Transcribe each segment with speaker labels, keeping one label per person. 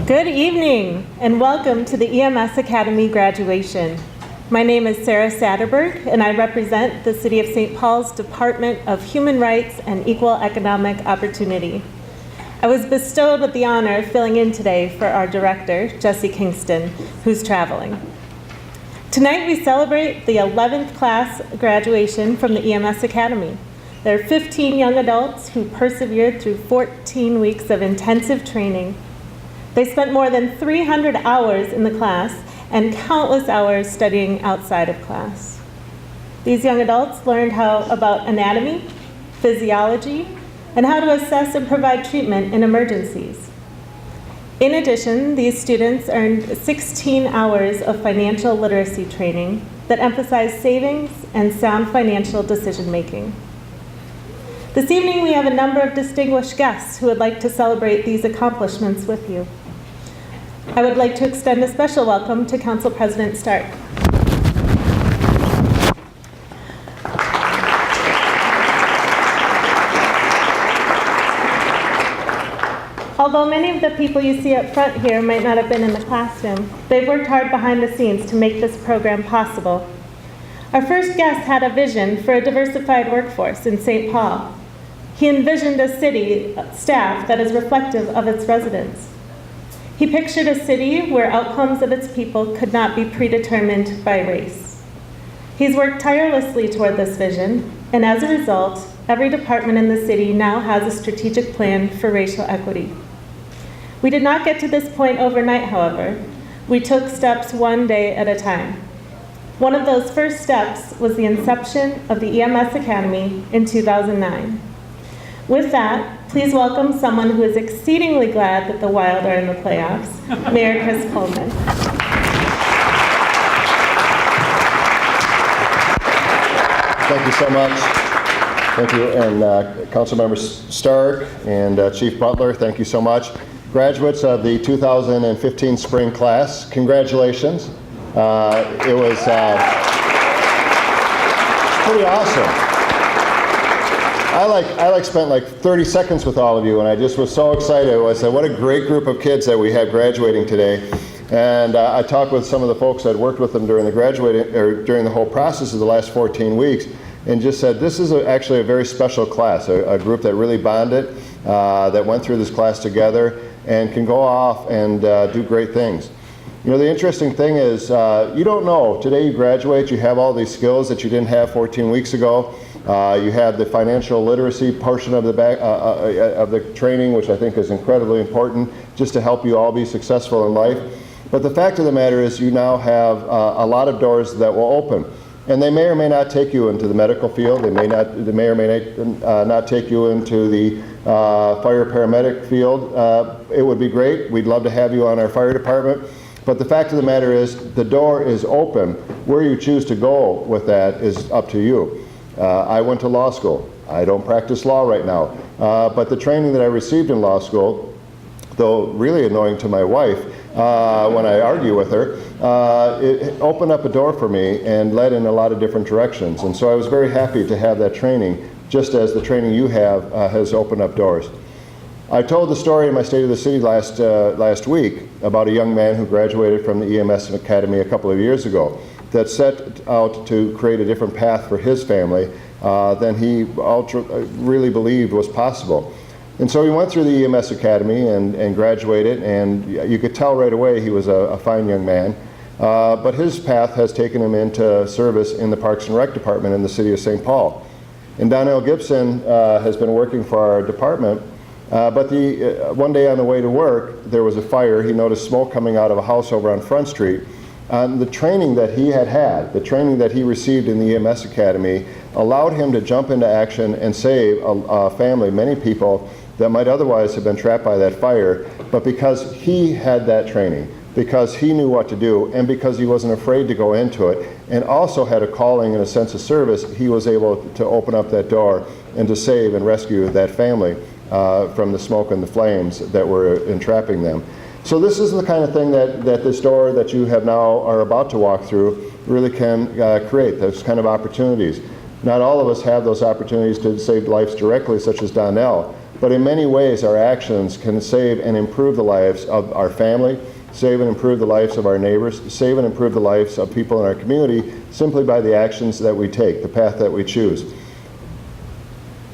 Speaker 1: Good evening and welcome to the EMS Academy graduation. My name is Sarah Satterberg and I represent the City of St. Paul's Department of Human Rights and Equal Economic Opportunity. I was bestowed with the honor of filling in today for our director, Jesse Kingston, who's traveling. Tonight we celebrate the 11th class graduation from the EMS Academy. There are 15 young adults who persevered through 14 weeks of intensive training. They spent more than 300 hours in the class and countless hours studying outside of class. These young adults learned about anatomy, physiology, and how to assess and provide treatment in emergencies. In addition, these students earned 16 hours of financial literacy training that emphasized savings and sound financial decision-making. This evening, we have a number of distinguished guests who would like to celebrate these accomplishments with you. I would like to extend a special welcome to Council President Stark. Although many of the people you see up front here might not have been in the classroom, they've worked hard behind the scenes to make this program possible. Our first guest had a vision for a diversified workforce in St. Paul. He envisioned a city staff that is reflective of its residents. He pictured a city where outcomes of its people could not be predetermined by race. He's worked tirelessly toward this vision, and as a result, every department in the city now has a strategic plan for racial equity. We did not get to this point overnight, however. We took steps one day at a time. One of those first steps was the inception of the EMS Academy in 2009. With that, please welcome someone who is exceedingly glad that the Wild are in the playoffs, Mayor Chris Coleman.
Speaker 2: Thank you so much. Thank you, and Councilmember Stark and Chief Butler, thank you so much. Graduates of the 2015 spring class, congratulations. It was pretty awesome. I spent like 30 seconds with all of you, and I just was so excited. I said, what a great group of kids that we have graduating today. And I talked with some of the folks that worked with them during the whole process of the last 14 weeks, and just said this is actually a very special class, a group that really bonded, that went through this class together, and can go off and do great things. You know, the interesting thing is, you don't know. Today you graduate, you have all these skills that you didn't have 14 weeks ago. You have the financial literacy portion of the training, which I think is incredibly important, just to help you all be successful in life. But the fact of the matter is you now have a lot of doors that will open. And they may or may not take you into the medical field. They may or may not take you into the fire paramedic field. It would be great. We'd love to have you on our fire department. But the fact of the matter is the door is open. Where you choose to go with that is up to you. I went to law school. I don't practice law right now. But the training that I received in law school, though really annoying to my wife when I argue with her, it opened up a door for me and led in a lot of different directions. And so I was very happy to have that training, just as the training you have has opened up doors. I told the story in my State of the City last week about a young man who graduated from the EMS Academy a couple of years ago that set out to create a different path for his family than he really believed was possible. And so he went through the EMS Academy and graduated, and you could tell right away he was a fine young man. But his path has taken him into service in the Parks and Rec Department in the City of St. Paul. And Donnell Gibson has been working for our department, but one day on the way to work, there was a fire. He noticed smoke coming out of a house over on Front Street. The training that he had, the training that he received in the EMS Academy, allowed him to jump into action and save a family, many people that might otherwise have been trapped by that fire. But because he had that training, because he knew what to do, and because he wasn't afraid to go into it, and also had a calling and a sense of service, he was able to open up that door and to save and rescue that family from the smoke and the flames that were entrapping them. So this is the kind of thing that this door that you have now are about to walk through really can create, those kind of opportunities. Not all of us have those opportunities to save lives directly, such as Donnell, But in many ways, our actions can save and improve the lives of our family, save and improve the lives of our neighbors, save and improve the lives of people in our community simply by the actions that we take, the path that we choose.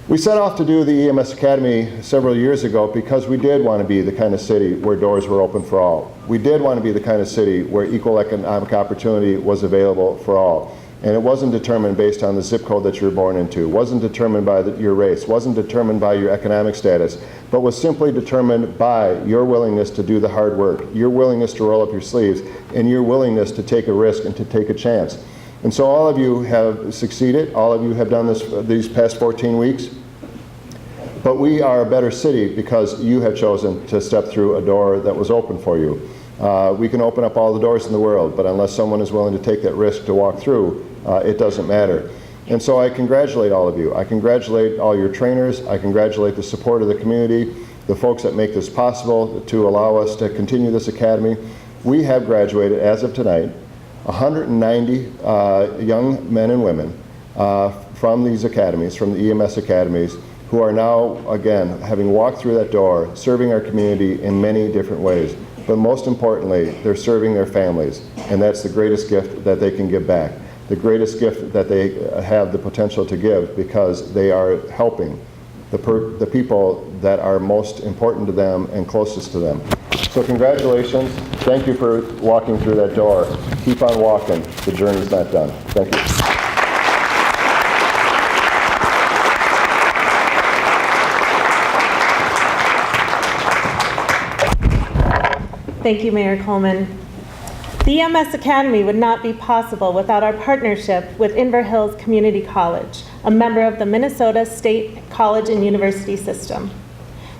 Speaker 2: We set off to do the EMS Academy several years ago because we did want to be the kind of city where doors were open for all. We did want to be the kind of city where equal economic opportunity was available for all. And it wasn't determined based on the zip code that you were born into, wasn't determined by your race, wasn't determined by your economic status, but was simply determined by your willingness to do the hard work, your willingness to roll up your sleeves, and your willingness to take a risk and to take a chance. And so all of you have succeeded, all of you have done this these past 14 weeks, but we are a better city because you have chosen to step through a door that was open for you. We can open up all the doors in the world, but unless someone is willing to take that risk to walk through, it doesn't matter. And so I congratulate all of you. I congratulate all your trainers. I congratulate the support of the community, the folks that make this possible to allow us to continue this academy. We have graduated, as of tonight, 190 young men and women from these academies, from the EMS academies, who are now, again, having walked through that door, serving our community in many different ways. But most importantly, they're serving their families, and that's the greatest gift that they can give back, the greatest gift that they have the potential to give, because they are helping the people that are most important to them and closest to them. So congratulations. Thank you for walking through that door. Keep on walking. The journey's not done. Thank you.
Speaker 1: Thank you, Mayor Coleman. The EMS Academy would not be possible without our partnership with Inver Hills Community College, a member of the Minnesota State College and University System.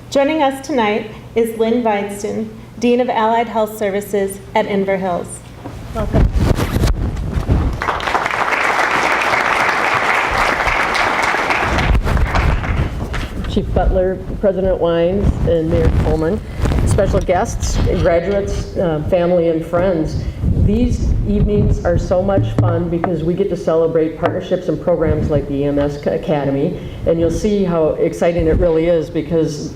Speaker 1: Joining us tonight is Lynn Weidston, Dean of Allied Health Services at Inver Hills. Welcome.
Speaker 3: Chief Butler, President Wines, and Mayor Coleman, special guests, graduates, family, and friends. These evenings are so much fun because we get to celebrate partnerships and programs like the EMS Academy, and you'll see how exciting it really is, because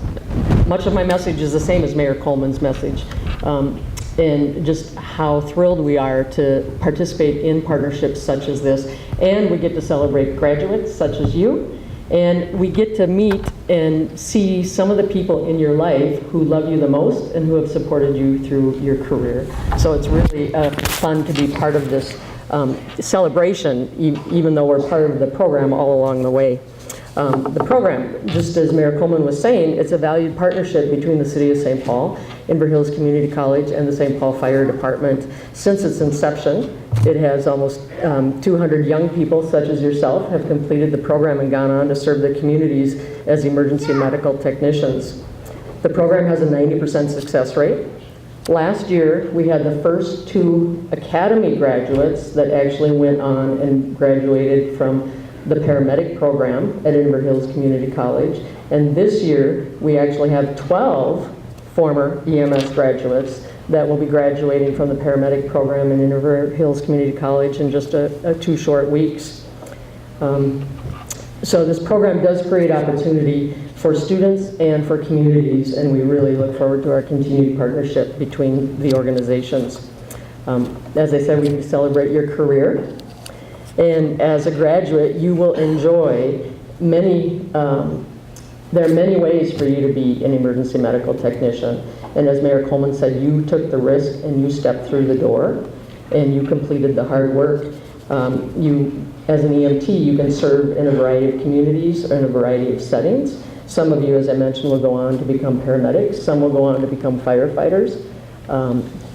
Speaker 3: much of my message is the same as Mayor Coleman's message, and just how thrilled we are to participate in partnerships such as this. And we get to celebrate graduates such as you, and we get to meet and see some of the people in your life who love you the most and who have supported you through your career. So it's really fun to be part of this celebration, even though we're part of the program all along the way. The program, just as Mayor Coleman was saying, it's a valued partnership between the City of St. Paul, Inver Hills Community College, and the St. Paul Fire Department. Since its inception, it has almost 200 young people, such as yourself, have completed the program and gone on to serve their communities as emergency medical technicians. The program has a 90% success rate. Last year, we had the first 2 academy graduates that actually went on and graduated from the paramedic program at Inver Hills Community College. And this year, we actually have 12 former EMS graduates that will be graduating from the paramedic program in Inver Hills Community College in just 2 short weeks. So this program does create opportunity for students and for communities, and we really look forward to our continued partnership between the organizations. As I said, we celebrate your career. And as a graduate, you will enjoy many, there are many ways for you to be an emergency medical technician. And as Mayor Coleman said, you took the risk and you stepped through the door and you completed the hard work. As an EMT, you can serve in a variety of communities or in a variety of settings. Some of you, as I mentioned, will go on to become paramedics. Some will go on to become firefighters.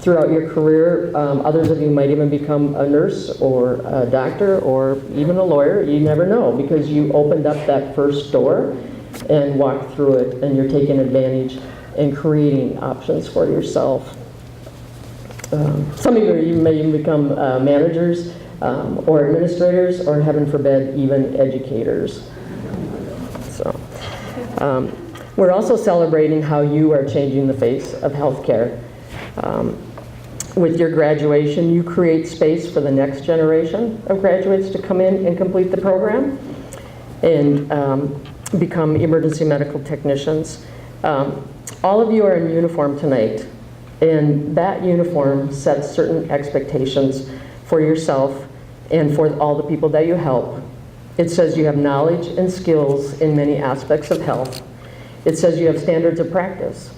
Speaker 3: Throughout your career, others of you might even become a nurse or a doctor or even a lawyer. You never know, because you opened up that first door and walked through it, and you're taking advantage and creating options for yourself. Some of you may even become managers or administrators, or heaven forbid, even educators. So, we're also celebrating how you are changing the face of healthcare. With your graduation, you create space for the next generation of graduates to come in and complete the program. And become emergency medical technicians. All of you are in uniform tonight, and that uniform sets certain expectations for yourself and for all the people that you help. It says you have knowledge and skills in many aspects of health. It says you have standards of practice.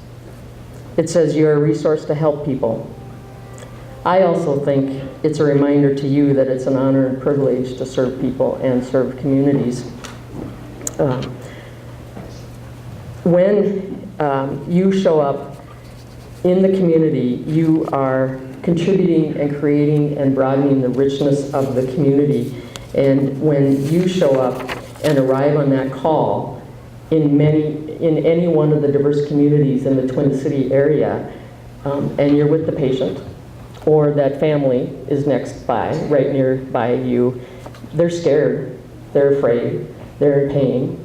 Speaker 3: It says you're a resource to help people. I also think it's a reminder to you that it's an honor and privilege to serve people and serve communities. When you show up in the community, you are contributing and creating and broadening the richness of the community. And when you show up and arrive on that call in any one of the diverse communities in the Twin City area, and you're with the patient, or that family is next by, right nearby you, they're scared, they're afraid, they're in pain.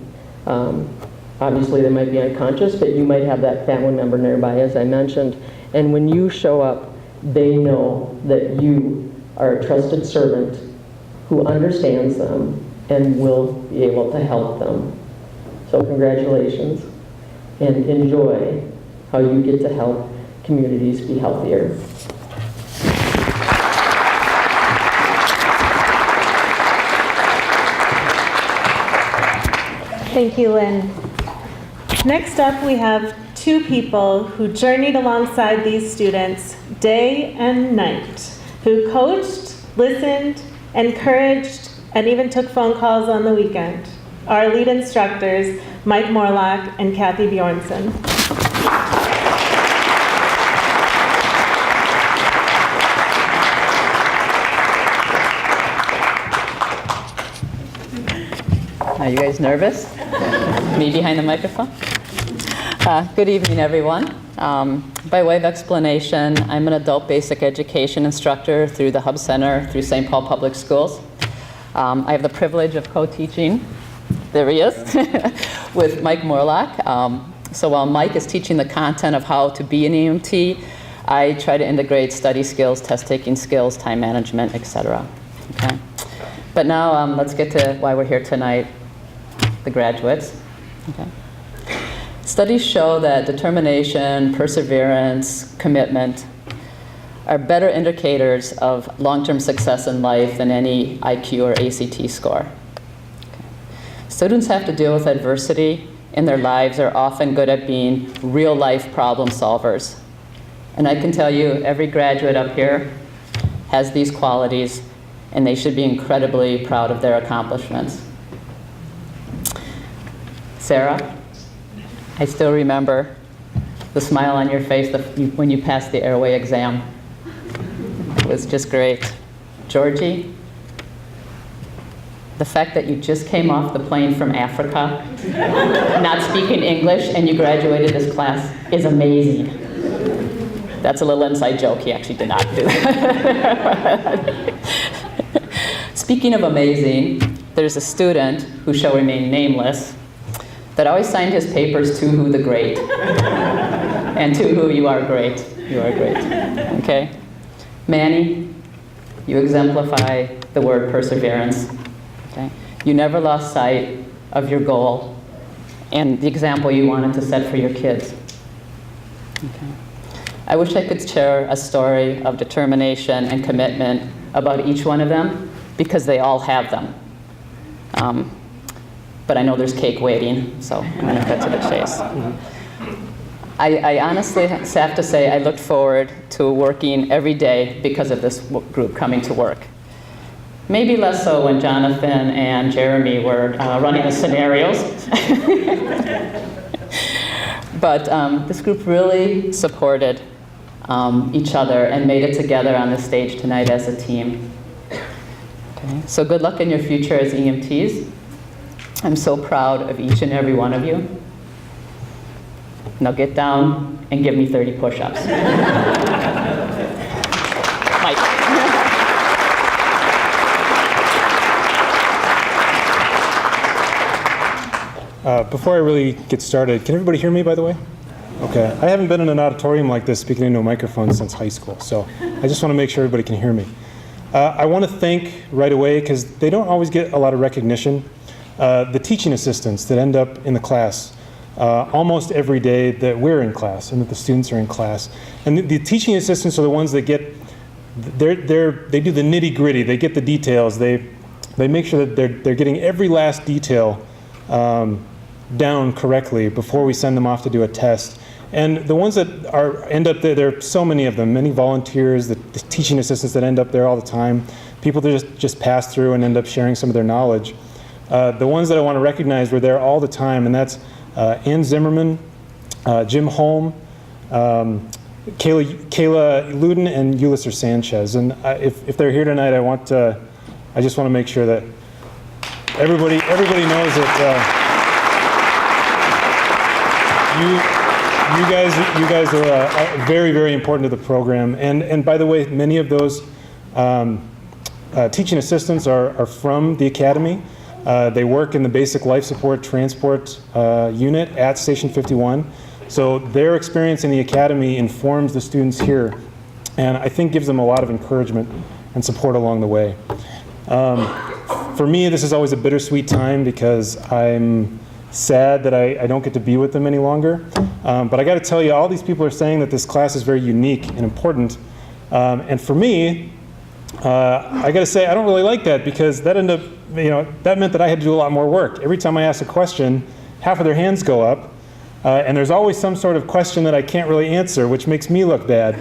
Speaker 3: Obviously they might be unconscious, but you might have that family member nearby, as I mentioned. And when you show up, they know that you are a trusted servant who understands them and will be able to help them. So congratulations, and enjoy how you get to help communities be healthier.
Speaker 1: Thank you, Lynn. Next up, we have two people who journeyed alongside these students day and night, who coached, listened, encouraged, and even took phone calls on the weekend. Our lead instructors, Mike Morlock and Kathy Bjornson.
Speaker 4: Are you guys nervous? Me behind the microphone? Good evening, everyone. By way of explanation, I'm an adult basic education instructor through the Hub Center through St. Paul Public Schools. I have the privilege of co-teaching, there he is, with Mike Morlock. So while Mike is teaching the content of how to be an EMT, I try to integrate study skills, test-taking skills, time management, etc. Okay? But now let's get to why we're here tonight, the graduates. Okay. Studies show that determination, perseverance, commitment are better indicators of long-term success in life than any IQ or ACT score. Okay. Students have to deal with adversity in their lives, are often good at being real-life problem solvers. And I can tell you, every graduate up here has these qualities, and they should be incredibly proud of their accomplishments. Sarah, I still remember the smile on your face when you passed the airway exam. It was just great. Georgie, the fact that you just came off the plane from Africa, not speaking English, and you graduated this class is amazing. That's a little inside joke. He actually did not do that. Speaking of amazing, there's a student who shall remain nameless that always signed his papers to who the great. And to who you are great. You are great. Okay? Manny, you exemplify the word perseverance. Okay? You never lost sight of your goal and the example you wanted to set for your kids. Okay? I wish I could share a story of determination and commitment about each one of them, because they all have them. But I know there's cake waiting, so I'm going to cut to the chase. I honestly have to say I looked forward to working every day because of this group coming to work. Maybe less so when Jonathan and Jeremy were running the scenarios. But this group really supported each other and made it together on the stage tonight as a team. Okay. So good luck in your future as EMTs. I'm so proud of each and every one of you. Now get down and give me 30 push-ups. Mike.
Speaker 5: Before I really get started, can everybody hear me, by the way? Okay. I haven't been in an auditorium like this speaking into a microphone since high school, so I just want to make sure everybody can hear me. I want to thank right away, because they don't always get a lot of recognition, the teaching assistants that end up in the class almost every day that we're in class and that the students are in class. And the teaching assistants are the ones that get, they do the nitty-gritty, they get the details, they make sure that they're getting every last detail down correctly before we send them off to do a test. And the ones that end up there are so many of them, many volunteers, the teaching assistants that end up there all the time, people that just pass through and end up sharing some of their knowledge. The ones that I want to recognize were there all the time, and that's Ann Zimmerman, Jim Holm, Kayla Luden, and Ulyssa Sanchez. And if they're here tonight, I just want to make sure that everybody knows that you guys are very, very important to the program. And by the way, many of those teaching assistants are from the academy. They work in the basic life support transport unit at Station 51. So their experience in the academy informs the students here, and I think gives them a lot of encouragement and support along the way. For me, this is always a bittersweet time because I'm sad that I don't get to be with them any longer. But I got to tell you, all these people are saying that this class is very unique and important. And for me, I got to say, I don't really like that because that meant that I had to do a lot more work. Every time I ask a question, half of their hands go up. And there's always some sort of question that I can't really answer, which makes me look bad.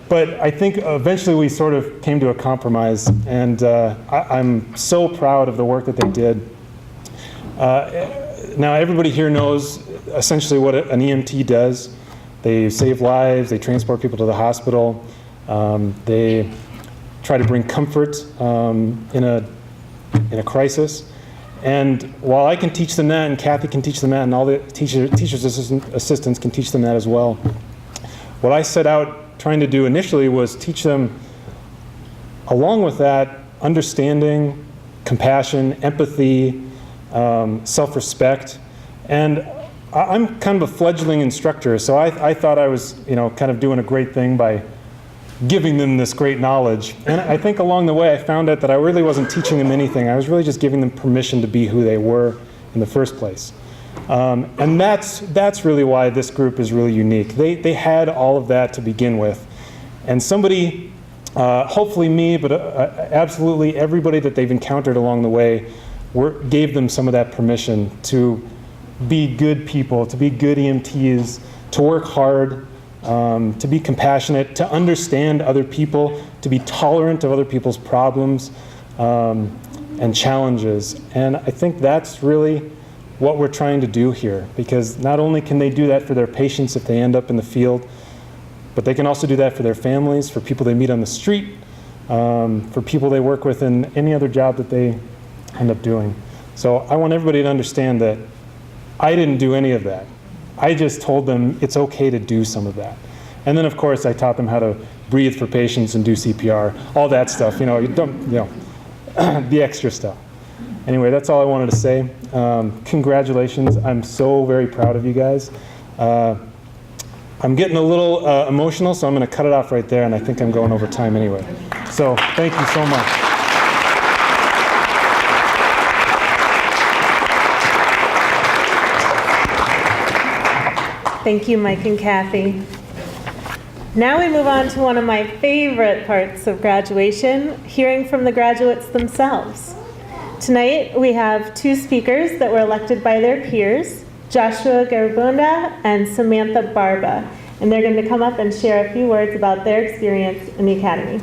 Speaker 5: But I think eventually we sort of came to a compromise, and I'm so proud of the work that they did. Now everybody here knows essentially what an EMT does. They save lives, they transport people to the hospital, they try to bring comfort in a crisis. And while I can teach them that, and Kathy can teach them that, and all the teachers assistants can teach them that as well, what I set out trying to do initially was teach them, along with that, understanding, compassion, empathy, self-respect. And I'm kind of a fledgling instructor, so I thought I was kind of doing a great thing by giving them this great knowledge. And I think along the way I found out that I really wasn't teaching them anything. I was really just giving them permission to be who they were in the first place. And that's really why this group is really unique. They had all of that to begin with. And somebody, hopefully me, but absolutely everybody that they've encountered along the way gave them some of that permission to be good people, to be good EMTs, to work hard, to be compassionate, to understand other people, to be tolerant of other people's problems and challenges. And I think that's really what we're trying to do here, because not only can they do that for their patients if they end up in the field, but they can also do that for their families, for people they meet on the street, for people they work with in any other job that they end up doing. So I want everybody to understand that I didn't do any of that. I just told them it's okay to do some of that. And then, of course, I taught them how to breathe for patients and do CPR, all that stuff, the extra stuff. Anyway, that's all I wanted to say. Congratulations. I'm so very proud of you guys. I'm getting a little emotional, so I'm going to cut it off right there, and I think I'm going over time anyway. So thank you so much.
Speaker 1: Thank you, Mike and Kathy. Now we move on to one of my favorite parts of graduation, hearing from the graduates themselves. Tonight we have two speakers that were elected by their peers, Joshua Garibunda and Samantha Barba, and they're going to come up and share a few words about their experience in the academy.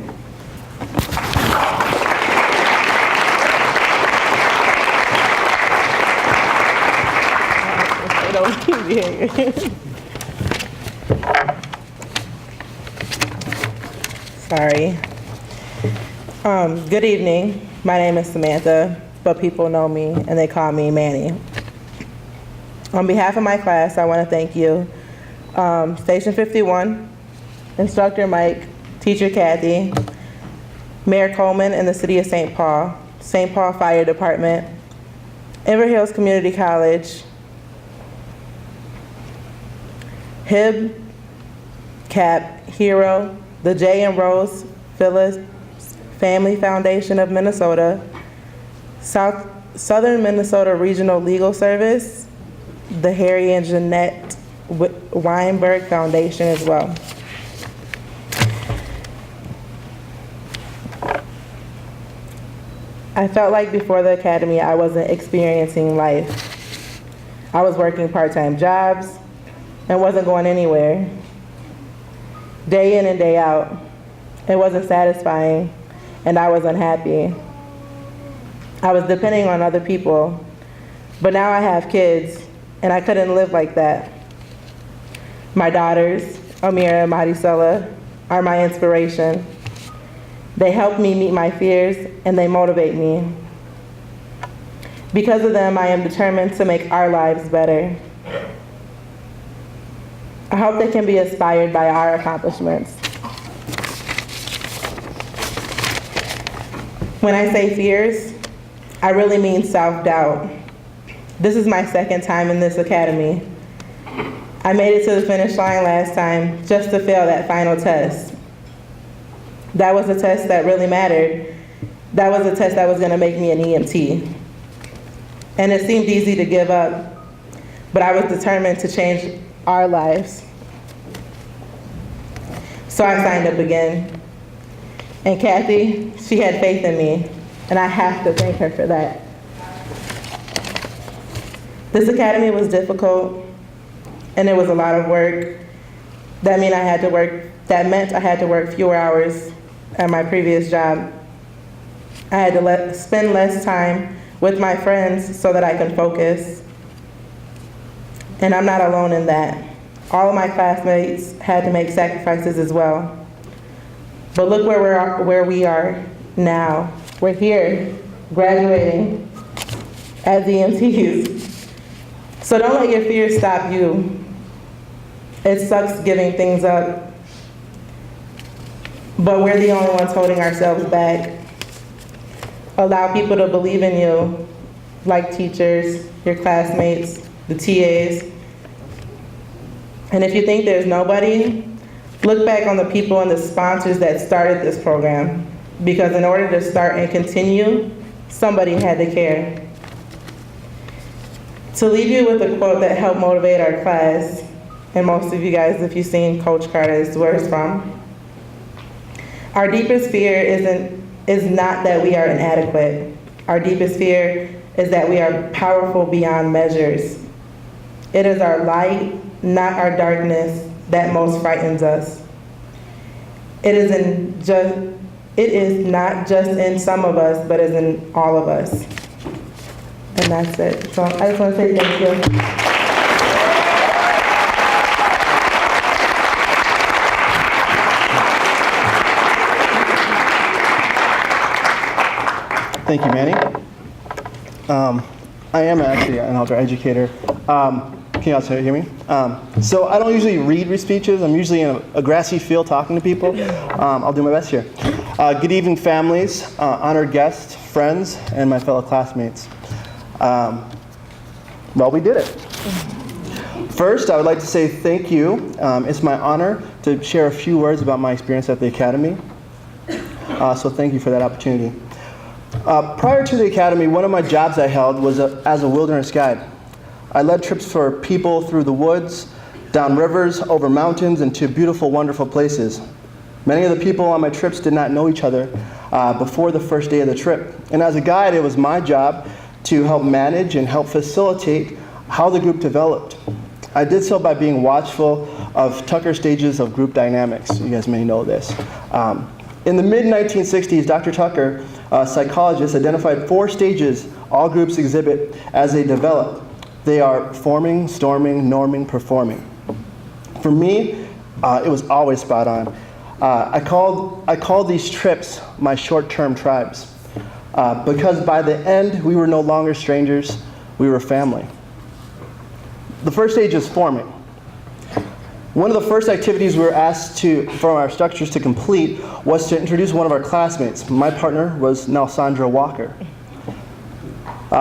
Speaker 6: Sorry. Good evening. My name is Samantha, but people know me and they call me Manny. On behalf of my class, I want to thank you, Station 51, Instructor Mike, Teacher Kathy, Mayor Coleman and the City of St. Paul Fire Department, Inver Hills Community College, HIB, CAP, HERO, the J. and Rose Phyllis Family Foundation of Minnesota, South Southern Minnesota Regional Legal Service, the Harry and Jeanette Weinberg Foundation as well. I felt like before the academy, I wasn't experiencing life. I was working part-time jobs and wasn't going anywhere. Day in and day out, it wasn't satisfying, and I was unhappy. I was depending on other people, but now I have kids, and I couldn't live like that. My daughters, Amira and Maricela, are my inspiration. They help me meet my fears, and they motivate me. Because of them, I am determined to make our lives better. I hope they can be inspired by our accomplishments. When I say fears, I really mean self-doubt. This is my second time in this academy. I made it to the finish line last time just to fail that final test. That was a test that really mattered. That was a test that was gonna make me an EMT. And it seemed easy to give up, but I was determined to change our lives. So I signed up again. And Kathy, she had faith in me, and I have to thank her for that. This academy was difficult, and it was a lot of work. That meant I had to work fewer hours at my previous job. I had to spend less time with my friends so that I can focus. And I'm not alone in that. All of my classmates had to make sacrifices as well. But look where we are now. We're here, graduating as EMTs. So don't let your fears stop you. It sucks giving things up, but we're the only ones holding ourselves back. Allow people to believe in you, like teachers, your classmates, the TAs. And if you think there's nobody, look back on the people and the sponsors that started this program, because in order to start and continue, somebody had to care. To leave you with a quote that helped motivate our class, and most of you guys, if you've seen Coach Carter's, where it's from. Our deepest fear is not that we are inadequate. Our deepest fear is that we are powerful beyond measures. It is our light, not our darkness, that most frightens us. It is not just in some of us, but is in all of us. And that's it. So I just want to say thank you.
Speaker 7: Thank you, Manny. I am actually an outdoor educator. Can you also hear me? So I don't usually read speeches. I'm usually in a grassy field talking to people. I'll do my best here. Good evening, families, honored guests, friends, and my fellow classmates. Well, we did it. First, I would like to say thank you. It's my honor to share a few words about my experience at the Academy. So thank you for that opportunity. Prior to the Academy, one of my jobs I held was as a wilderness guide. I led trips for people through the woods, down rivers, over mountains, and to beautiful, wonderful places. Many of the people on my trips did not know each other before the first day of the trip. And as a guide, it was my job to help manage and help facilitate how the group developed. I did so by being watchful of Tucker's stages of group dynamics. You guys may know this. In the mid-1960s, Dr. Tucker, a psychologist, identified 4 stages all groups exhibit as they develop. They are forming, storming, norming, performing. For me, it was always spot on. I called these trips my short-term tribes because by the end, we were no longer strangers, we were family. The first stage is forming. One of the first activities we were asked from our structures to complete was to introduce one of our classmates. My partner was Nelsandra Walker.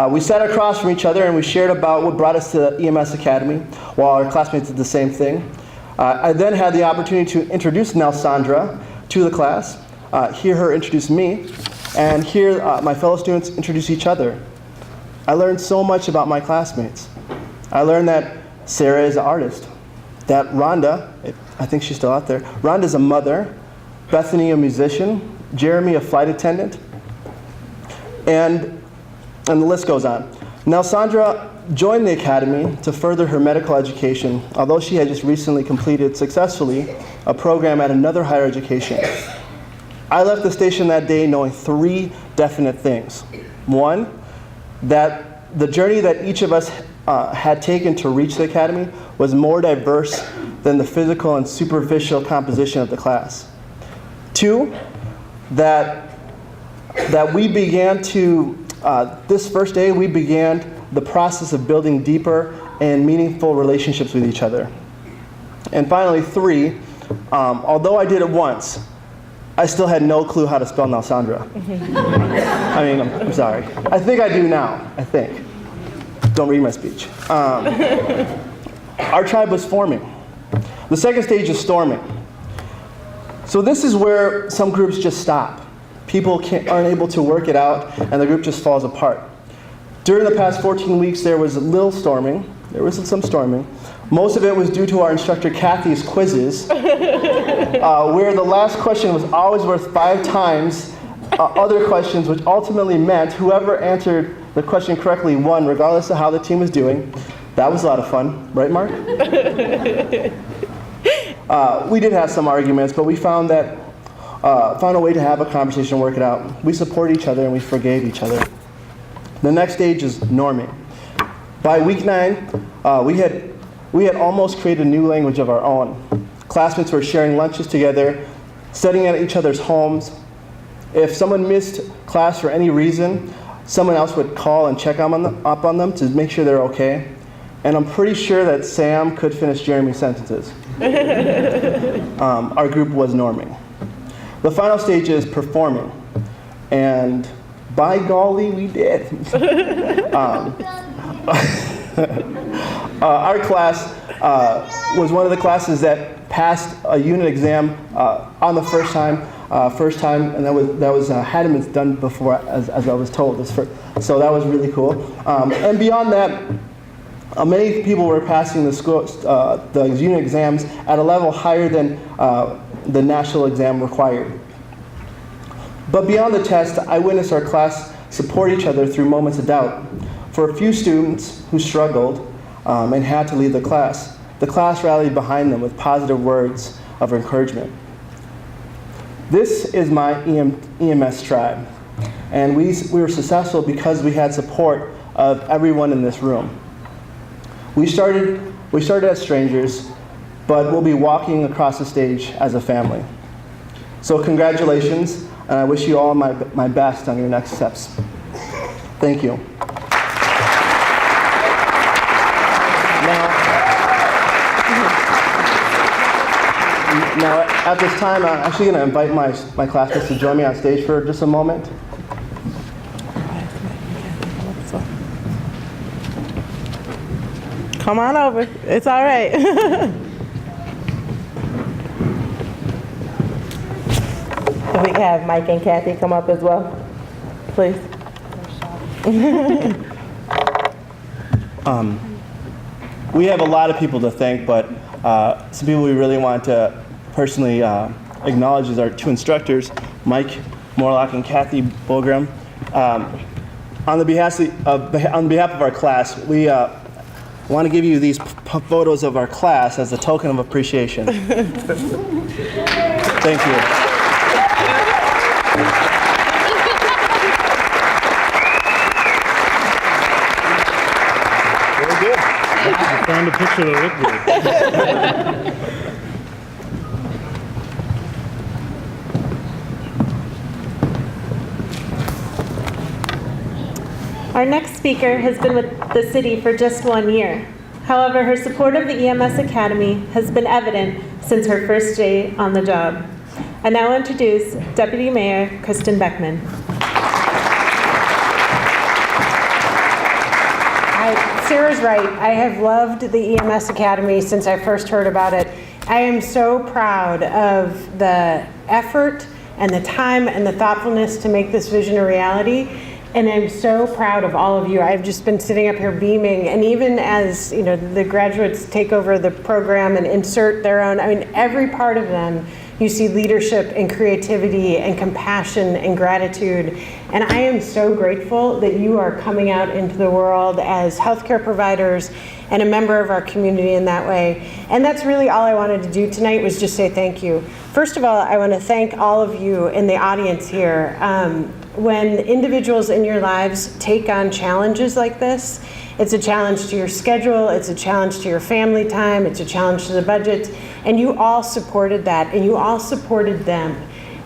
Speaker 7: We sat across from each other and we shared about what brought us to the EMS Academy, while our classmates did the same thing. I then had the opportunity to introduce Nelsandra to the class, hear her introduce me, and hear my fellow students introduce each other. I learned so much about my classmates. I learned that Sarah is an artist, that Rhonda, I think she's still out there, Rhonda's a mother, Bethany a musician, Jeremy a flight attendant, and the list goes on. Now Sandra joined the academy to further her medical education, although she had just recently completed successfully a program at another higher education. I left the station that day knowing 3 definite things. 1, that the journey that each of us had taken to reach the academy was more diverse than the physical and superficial composition of the class. 2, that we began to, this first day, we began the process of building deeper and meaningful relationships with each other. And finally, 3, although I did it once, I still had no clue how to spell Nalsandra. I mean, I'm sorry. I think I do now, I think. Don't read my speech. Our tribe was forming. The second stage is storming. So this is where some groups just stop. People aren't able to work it out, and the group just falls apart. During the past 14 weeks, there was a little storming. There was some storming. Most of it was due to our instructor Kathy's quizzes, where the last question was always worth 5 times other questions, which ultimately meant whoever answered the question correctly won, regardless of how the team was doing. That was a lot of fun, right, Mark? We did have some arguments, but we found a way to have a conversation, work it out. We supported each other and we forgave each other. The next stage is norming. By week 9, we had almost created a new language of our own. Classmates were sharing lunches together, studying at each other's homes. If someone missed class for any reason, someone else would call and check up on them to make sure they're okay. And I'm pretty sure that Sam could finish Jeremy's sentences. Our group was norming. The final stage is performing. And by golly, we did. Our class was one of the classes that passed a unit exam on the first time, and that was hadn't been done before, as I was told. So that was really cool. And beyond that, many people were passing the unit exams at a level higher than the national exam required. But beyond the test, I witnessed our class support each other through moments of doubt. For a few students who struggled and had to leave the class rallied behind them with positive words of encouragement. This is my EMS tribe, and we were successful because we had support of everyone in this room. We started as strangers, but we'll be walking across the stage as a family. So congratulations, and I wish you all my best on your next steps. Thank you. Now, at this time, I'm actually going to invite my classmates to join me on stage for just a moment.
Speaker 6: Come on over. It's all right. If we can have Mike and Kathy come up as well, please.
Speaker 7: We have a lot of people to thank, but some people we really want to personally acknowledge is our 2 instructors, Mike Morlock and Kathy Bogram. On behalf of our class, we want to give you these photos of our class as a token of appreciation. Thank you.
Speaker 5: Very good. I found a picture that looked good.
Speaker 1: Our next speaker has been with the city for just 1 year. However, her support of the EMS Academy has been evident since her first day on the job. I now introduce Deputy Mayor Kristen Beckman.
Speaker 8: Sarah's right. I have loved the EMS Academy since I first heard about it. I am so proud of the effort and the time and the thoughtfulness to make this vision a reality. And I'm so proud of all of you. I've just been sitting up here beaming, and even as you know, the graduates take over the program and insert their own, I mean, every part of them, you see leadership and creativity and compassion and gratitude. And I am so grateful that you are coming out into the world as healthcare providers and a member of our community in that way. And that's really all I wanted to do tonight, was just say thank you. First of all, I want to thank all of you in the audience here. When individuals in your lives take on challenges like this, it's a challenge to your schedule, it's a challenge to your family time, it's a challenge to the budget, and you all supported that, and you all supported them.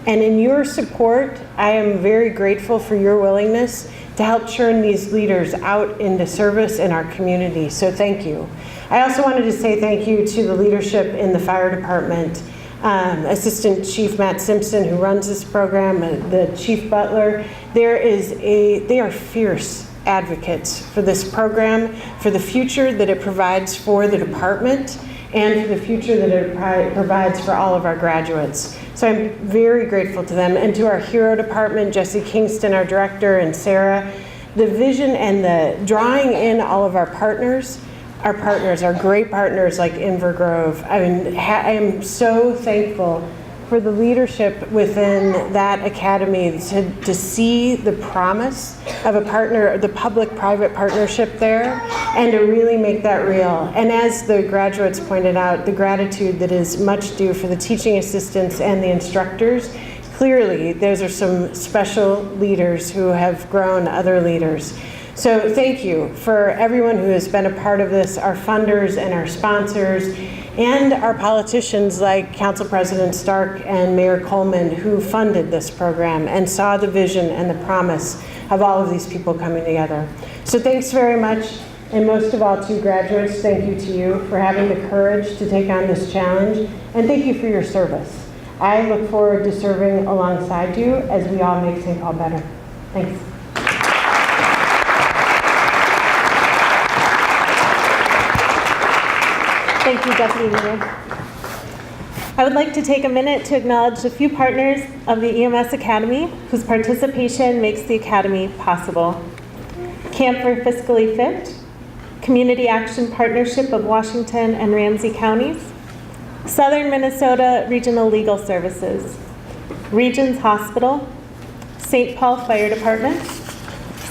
Speaker 8: And in your support, I am very grateful for your willingness to help churn these leaders out into service in our community, so thank you. I also wanted to say thank you to the leadership in the fire department. Assistant Chief Matt Simpson, who runs this program, the Chief Butler, they are fierce advocates for this program, for the future that it provides for the department, and for the future that it provides for all of our graduates. So I'm very grateful to them, and to our Hero Department, Jesse Kingston, our director, and Sarah. The vision and the drawing in all of our partners, our great partners like Inver Grove. I mean, I am so thankful for the leadership within that academy to see the promise of a partner, the public-private partnership there, and to really make that real. And as the graduates pointed out, the gratitude that is much due for the teaching assistants and the instructors. Clearly, those are some special leaders who have grown other leaders. So thank you for everyone who has been a part of this, our funders and our sponsors, and our politicians like Council President Stark and Mayor Coleman, who funded this program and saw the vision and the promise of all of these people coming together. So thanks very much, and most of all to graduates, thank you to you for having the courage to take on this challenge, and thank you for your service. I look forward to serving alongside you as we all make St. Paul better. Thanks.
Speaker 1: Thank you, Deputy Mayor. I would like to take a minute to acknowledge a few partners of the EMS Academy whose participation makes the Academy possible. Camp for Fiscally Fit, Community Action Partnership of Washington and Ramsey Counties, Southern Minnesota Regional Legal Services, Regions Hospital, St. Paul Fire Department,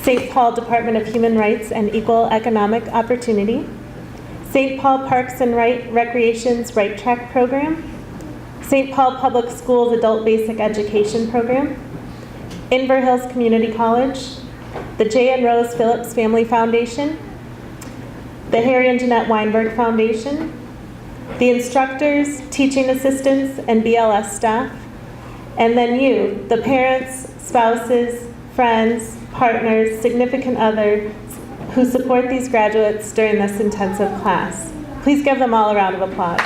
Speaker 1: St. Paul Department of Human Rights and Equal Economic Opportunity, St. Paul Parks and Recreation's Right Track Program, St. Paul Public Schools Adult Basic Education Program, Inver Hills Community College, the J. and Rose Phillips Family Foundation, the Harry and Jeanette Weinberg Foundation, the instructors, teaching assistants, and BLS staff, and then you, the parents, spouses, friends, partners, significant others, who support these graduates during this intensive class. Please give them all a round of applause.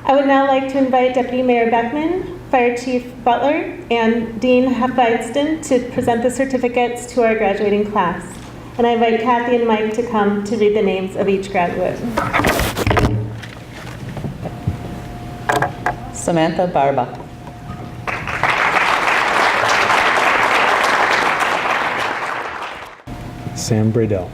Speaker 1: I would now like to invite Deputy Mayor Beckman, Fire Chief Butler, and Dean Heffeidston to present the certificates to our graduating class. And I invite Kathy and Mike to come to read the names of each graduate.
Speaker 4: Samantha Barba.
Speaker 5: Sam Bradell.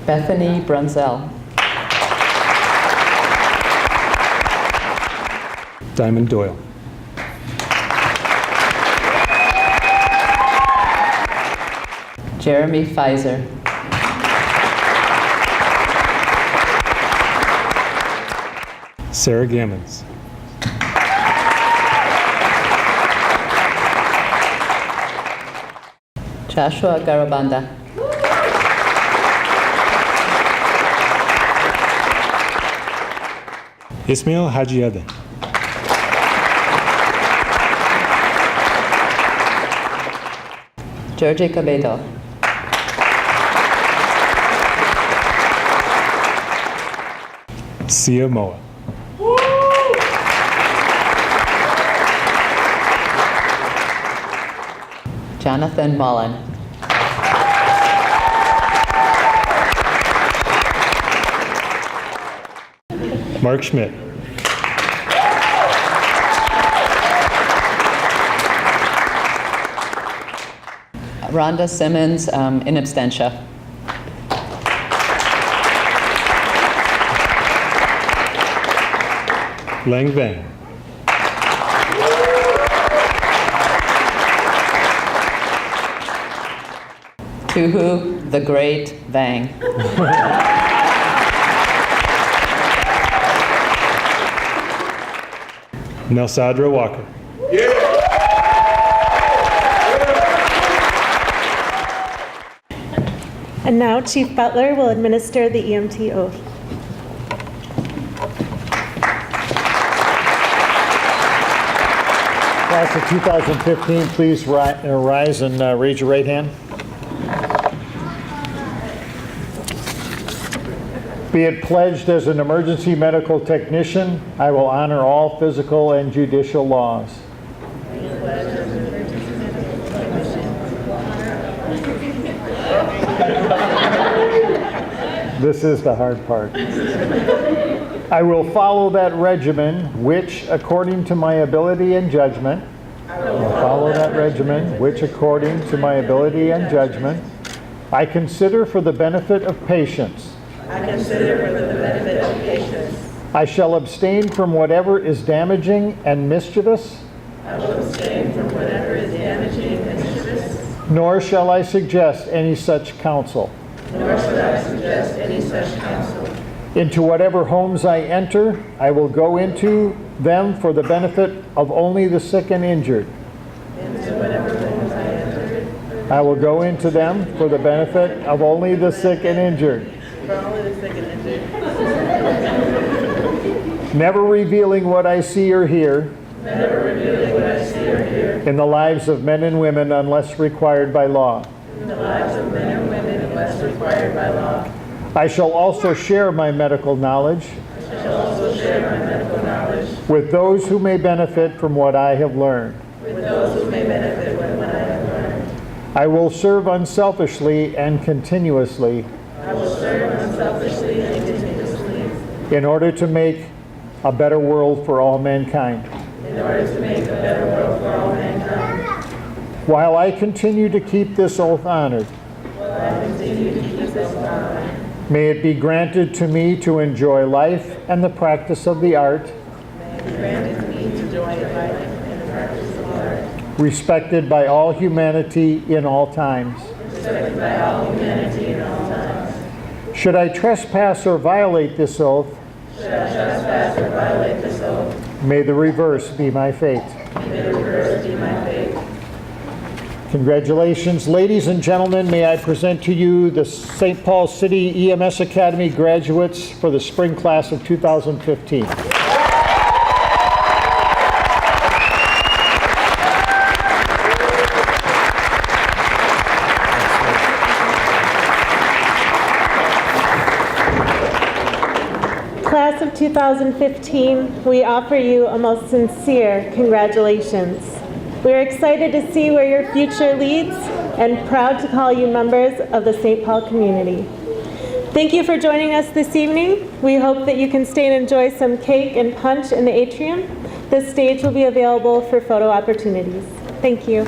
Speaker 4: Bethany Brunzel.
Speaker 5: Diamond Doyle.
Speaker 4: Jeremy Pfizer.
Speaker 5: Sarah Gammons.
Speaker 4: Joshua Garabanda.
Speaker 5: Ismail Hajiaden.
Speaker 4: Georgie Cabedo.
Speaker 5: Sia Moa.
Speaker 4: Jonathan Mullen.
Speaker 5: Mark Schmidt.
Speaker 4: Rhonda Simmons, in absentia.
Speaker 5: Lang Vang.
Speaker 4: Tuhu the Great Vang.
Speaker 5: Nelsadra Walker.
Speaker 1: And now Chief Butler will administer the EMT oath.
Speaker 9: Class of 2015, please rise and raise your right hand. Be it pledged as an emergency medical technician, I will honor all physical and judicial laws. This is the hard part. I will follow that regimen which, according to my ability and judgment, I consider for the benefit of patients. I shall abstain from whatever is damaging and mischievous. Nor shall I suggest any such counsel. Into whatever homes I enter, I will go into them for the benefit of only the sick and injured. I will go into them for the benefit of only the sick and injured. Never revealing what I see or hear in the lives of men and women unless required by law. I shall also share my medical knowledge with those who may benefit from what I have learned. I will serve unselfishly and continuously in order to make a better world for all mankind. While I continue to keep this oath honored, may it be granted to me to enjoy life and the practice of the art, respected by all humanity in all times. Should I trespass or violate this oath, may the reverse be my fate. Congratulations. Ladies and gentlemen, may I present to you the St. Paul City EMS Academy graduates for the spring class of 2015.
Speaker 1: Class of 2015, we offer you a most sincere congratulations. We are excited to see where your future leads and proud to call you members of the St. Paul community. Thank you for joining us this evening. We hope that you can stay and enjoy some cake and punch in the atrium. This stage will be available for photo opportunities. Thank you.